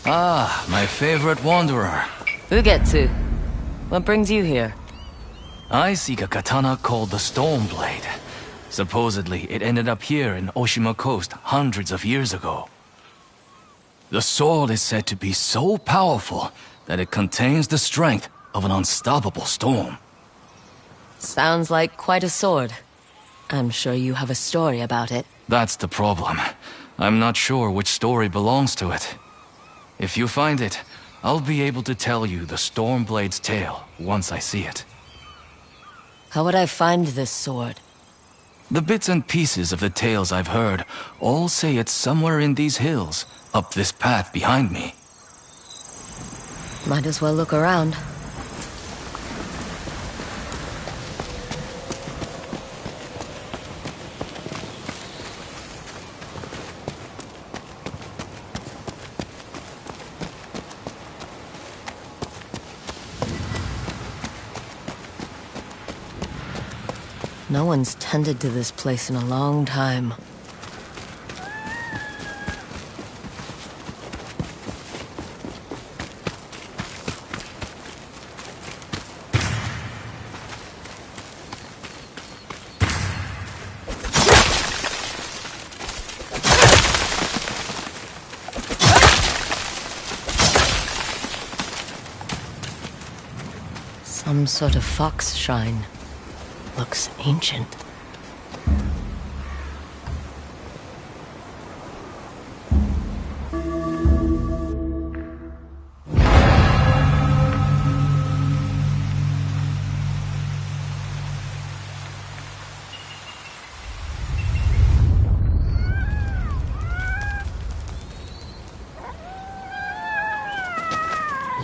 Ah, my favorite wanderer. Ugetsu, what brings you here? I seek a katana called the Stormblade. Supposedly, it ended up here in Oshima Coast hundreds of years ago. The sword is said to be so powerful that it contains the strength of an unstoppable storm. Sounds like quite a sword. I'm sure you have a story about it. That's the problem. I'm not sure which story belongs to it. If you find it, I'll be able to tell you the Stormblade's tale once I see it. How would I find this sword? The bits and pieces of the tales I've heard all say it's somewhere in these hills, up this path behind me. Might as well look around. No one's tended to this place in a long time. Some sort of fox shrine. Looks ancient.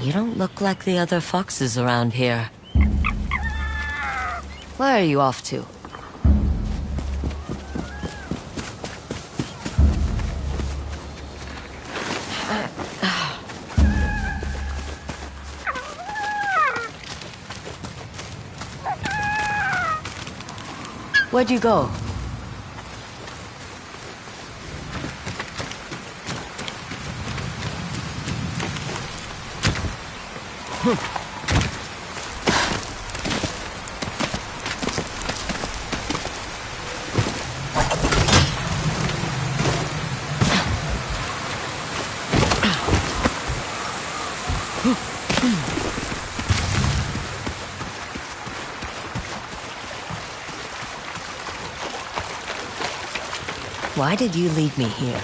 You don't look like the other foxes around here. Where are you off to? Where'd you go? Why did you lead me here?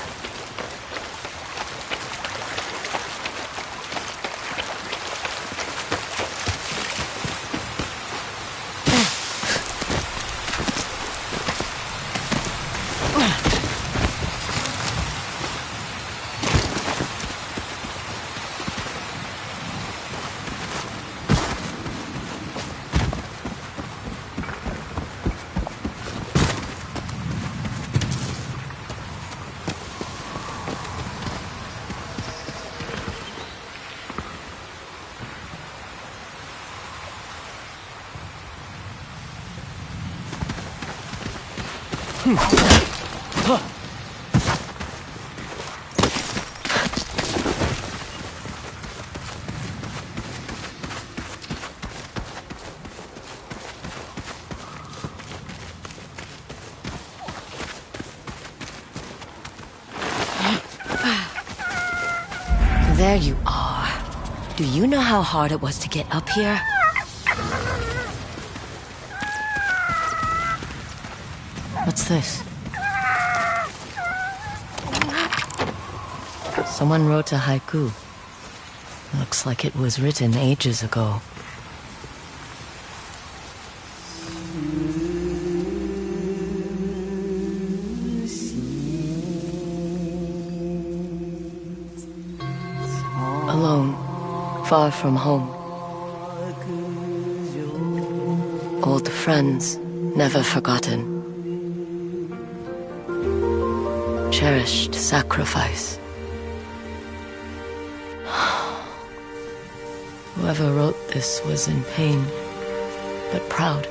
There you are. Do you know how hard it was to get up here? What's this? Someone wrote a haiku. Looks like it was written ages ago. Alone, far from home. Old friends, never forgotten. Cherished sacrifice. Whoever wrote this was in pain, but proud.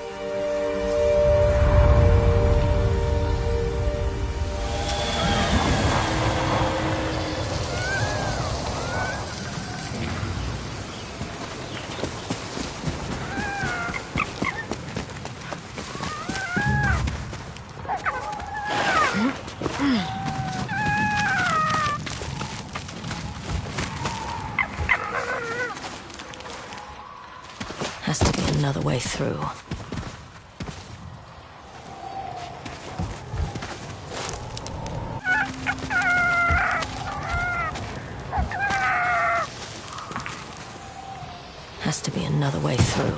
has to be another way through. Has to be another way through.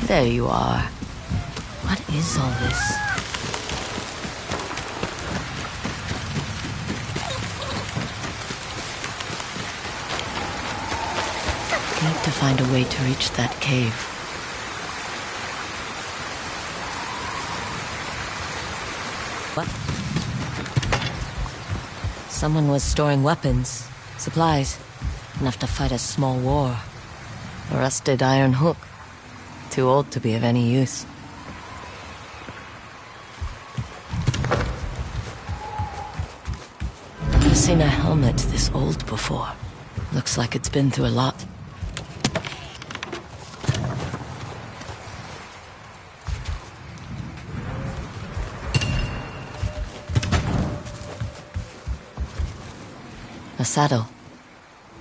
There you are. What is all this? Need to find a way to reach that cave. What? Someone was storing weapons, supplies, enough to fight a small war. A rusted iron hook. Too old to be of any use. I've seen a helmet this old before. Looks like it's been through a lot. A saddle.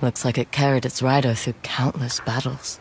Looks like it carried its rider through countless battles.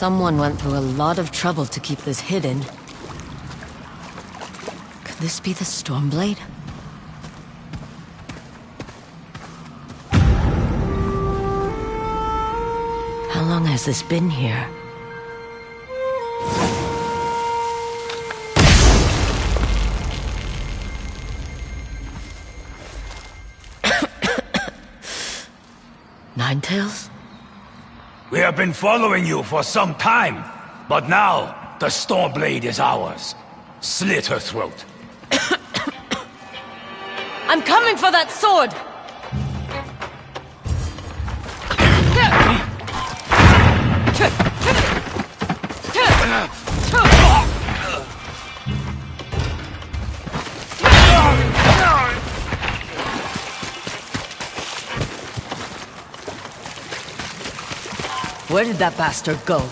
Someone went through a lot of trouble to keep this hidden. Could this be the Stormblade? How long has this been here? Ninetales? We have been following you for some time, but now the Stormblade is ours. Slit her throat. I'm coming for that sword! Where did that bastard go?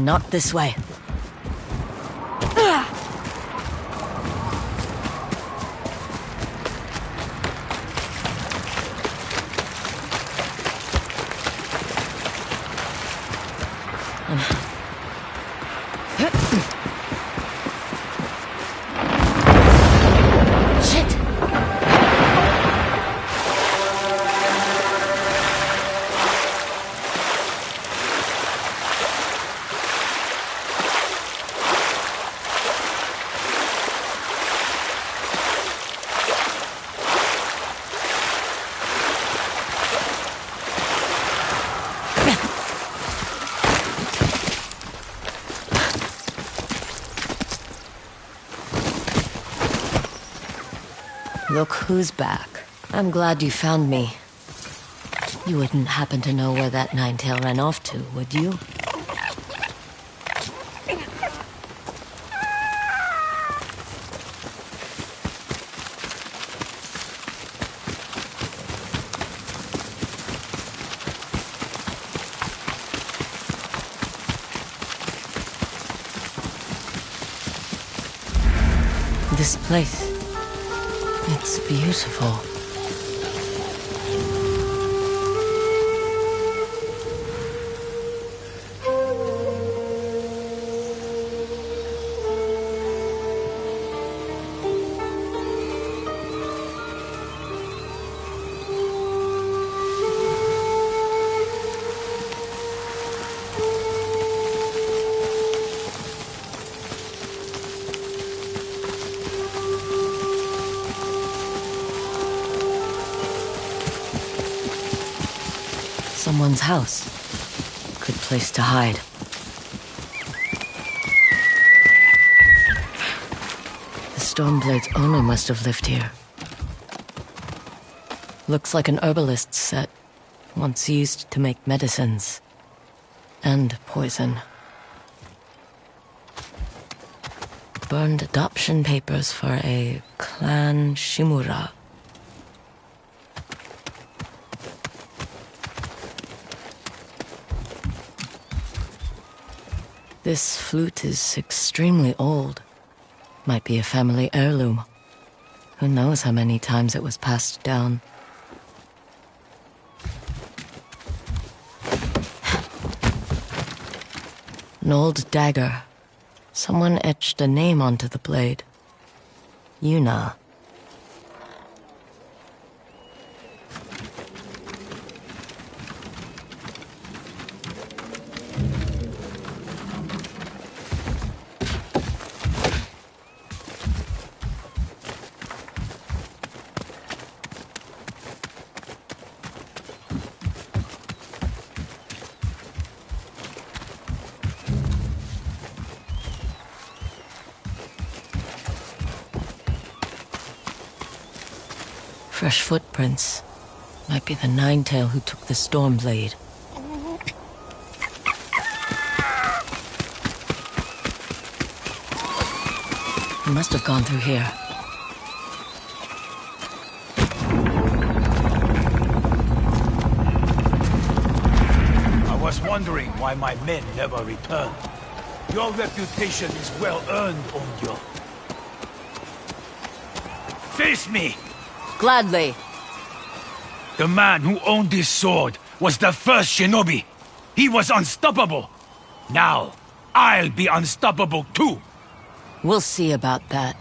Not this way. Shit! Look who's back. I'm glad you found me. You wouldn't happen to know where that nine-tail ran off to, would you? This place, it's beautiful. Someone's house. Good place to hide. The Stormblades owner must have lived here. Looks like an herbalist's set, once used to make medicines. And poison. Burned adoption papers for a clan Shimura. This flute is extremely old. Might be a family heirloom. Who knows how many times it was passed down. An old dagger. Someone etched a name onto the blade. Yuna. Fresh footprints. Might be the Ninetail who took the Stormblade. He must have gone through here. I was wondering why my men never returned. Your reputation is well earned, Onyo. Face me! Gladly. The man who owned this sword was the first shinobi. He was unstoppable. Now, I'll be unstoppable too. We'll see about that.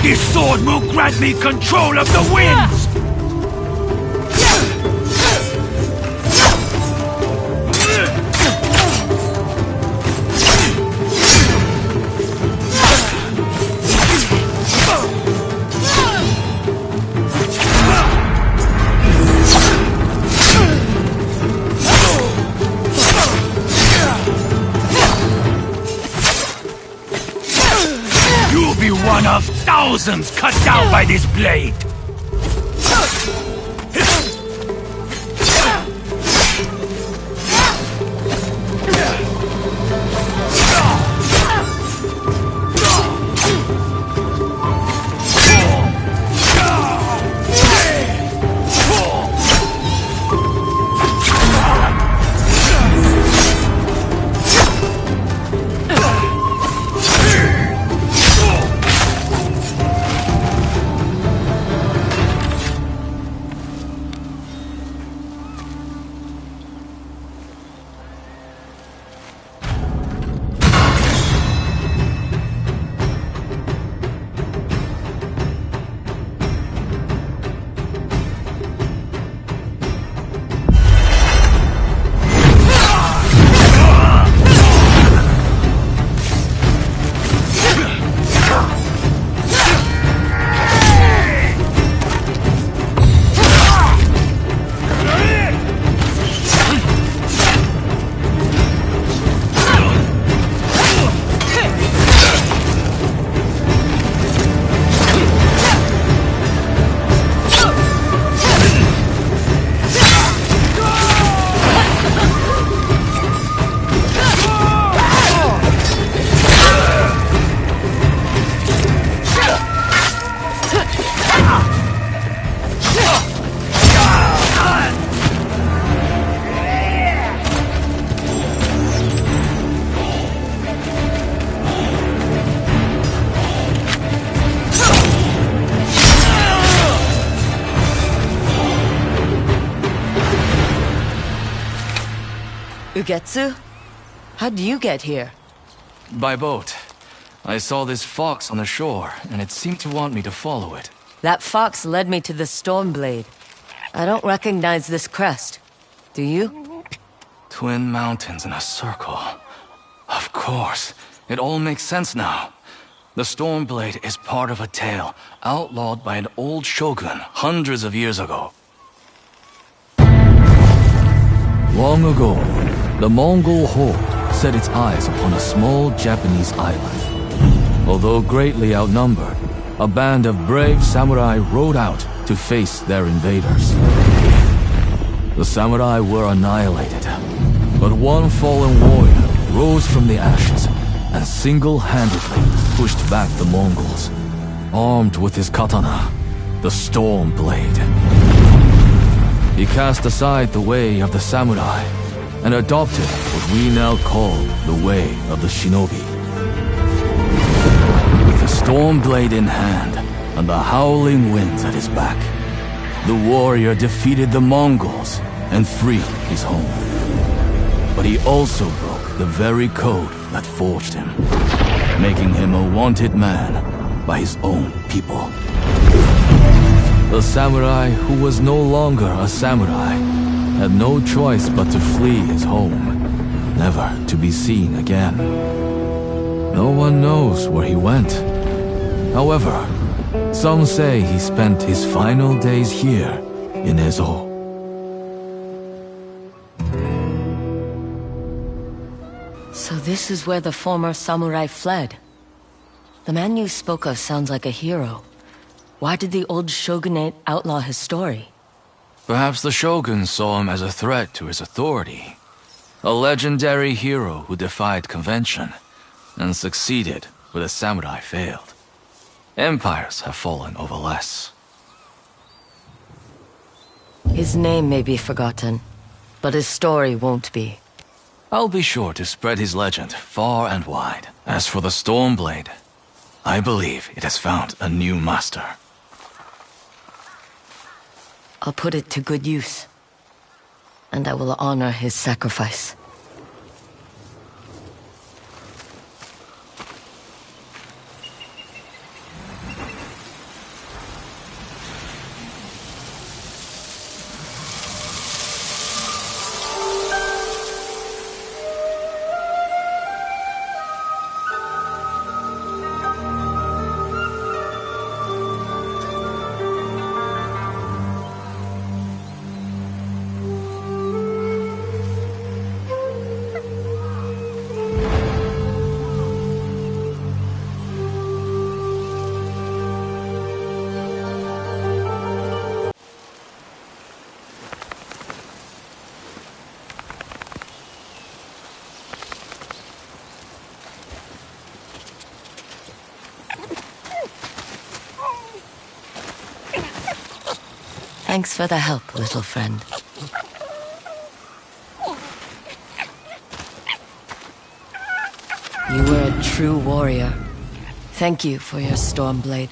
This sword will grant me control of the winds! You'll be one of thousands cut down by this blade! Ugetsu? How'd you get here? By boat. I saw this fox on the shore, and it seemed to want me to follow it. That fox led me to the Stormblade. I don't recognize this crest. Do you? Twin mountains in a circle. Of course. It all makes sense now. The Stormblade is part of a tale outlawed by an old shogun hundreds of years ago. Long ago, the Mongol horde set its eyes upon a small Japanese island. Although greatly outnumbered, a band of brave samurai rode out to face their invaders. The samurai were annihilated, but one fallen warrior rose from the ashes and single-handedly pushed back the Mongols, armed with his katana, the Stormblade. He cast aside the way of the samurai and adopted what we now call the way of the shinobi. With the Stormblade in hand and the howling winds at his back, the warrior defeated the Mongols and freed his home. But he also broke the very code that forged him, making him a wanted man by his own people. The samurai who was no longer a samurai had no choice but to flee his home, never to be seen again. No one knows where he went. However, some say he spent his final days here in Ezo. So this is where the former samurai fled. The man you spoke of sounds like a hero. Why did the old shogunate outlaw his story? Perhaps the shogun saw him as a threat to his authority. A legendary hero who defied convention and succeeded where the samurai failed. Empires have fallen over less. His name may be forgotten, but his story won't be. I'll be sure to spread his legend far and wide. As for the Stormblade, I believe it has found a new master. I'll put it to good use, and I will honor his sacrifice. Thanks for the help, little friend. You were a true warrior. Thank you for your Stormblade.